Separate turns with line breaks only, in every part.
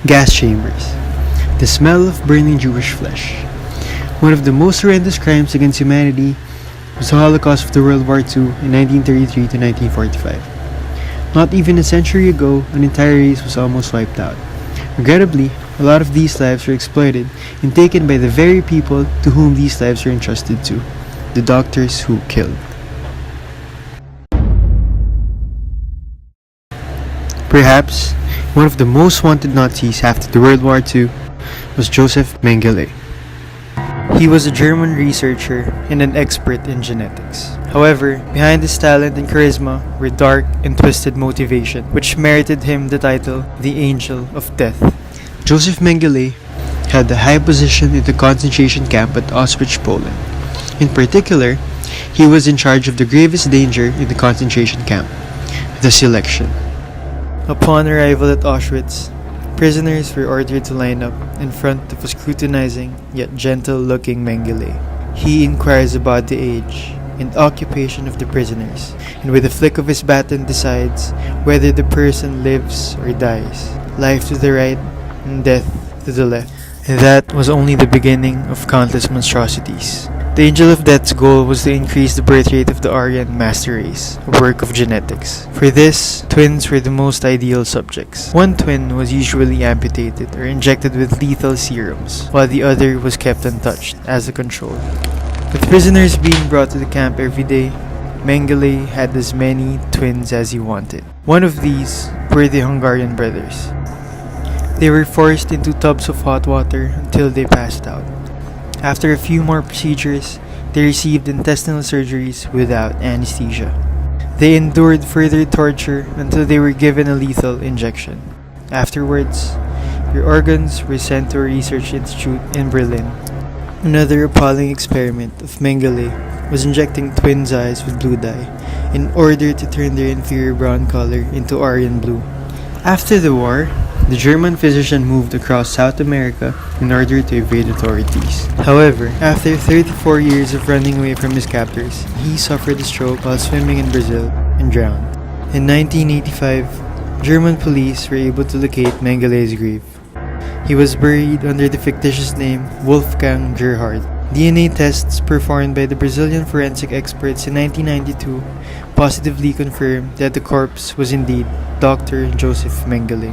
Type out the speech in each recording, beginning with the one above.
Gas chambers. The smell of burning Jewish flesh. One of the most horrendous crimes against humanity was the Holocaust of the World War II in 1933 to 1945. Not even a century ago, an entire race was almost wiped out. Regrettably, a lot of these lives were exploited and taken by the very people to whom these lives were entrusted to, the doctors who killed. Perhaps, one of the most wanted Nazis after the World War II was Josef Mengele. He was a German researcher and an expert in genetics. However, behind his talent and charisma were dark and twisted motivation, which merited him the title the Angel of Death. Josef Mengele held a high position in the concentration camp at Auschwitz, Poland. In particular, he was in charge of the gravest danger in the concentration camp, the selection. Upon arrival at Auschwitz, prisoners were ordered to line up in front of a scrutinizing yet gentle-looking Mengele. He inquires about the age and occupation of the prisoners, and with a flick of his baton decides whether the person lives or dies, life to the right and death to the left. And that was only the beginning of countless monstrosities. The Angel of Death's goal was to increase the birth rate of the Aryan master race, a work of genetics. For this, twins were the most ideal subjects. One twin was usually amputated or injected with lethal serums, while the other was kept untouched as a control. With prisoners being brought to the camp every day, Mengele had as many twins as he wanted. One of these were the Hungarian brothers. They were forced into tubs of hot water until they passed out. After a few more procedures, they received intestinal surgeries without anesthesia. They endured further torture until they were given a lethal injection. Afterwards, their organs were sent to a research institute in Berlin. Another appalling experiment of Mengele was injecting twins' eyes with blue dye in order to turn their inferior brown color into Aryan blue. After the war, the German physician moved across South America in order to evade authorities. However, after 34 years of running away from his captors, he suffered a stroke while swimming in Brazil and drowned. In 1985, German police were able to locate Mengele's grave. He was buried under the fictitious name Wolfgang Gerhard. DNA tests performed by the Brazilian forensic experts in 1992 positively confirmed that the corpse was indeed Dr. Josef Mengele.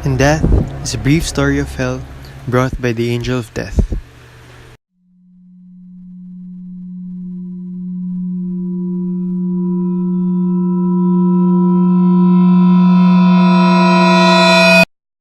And that is a brief story of hell brought by the Angel of Death.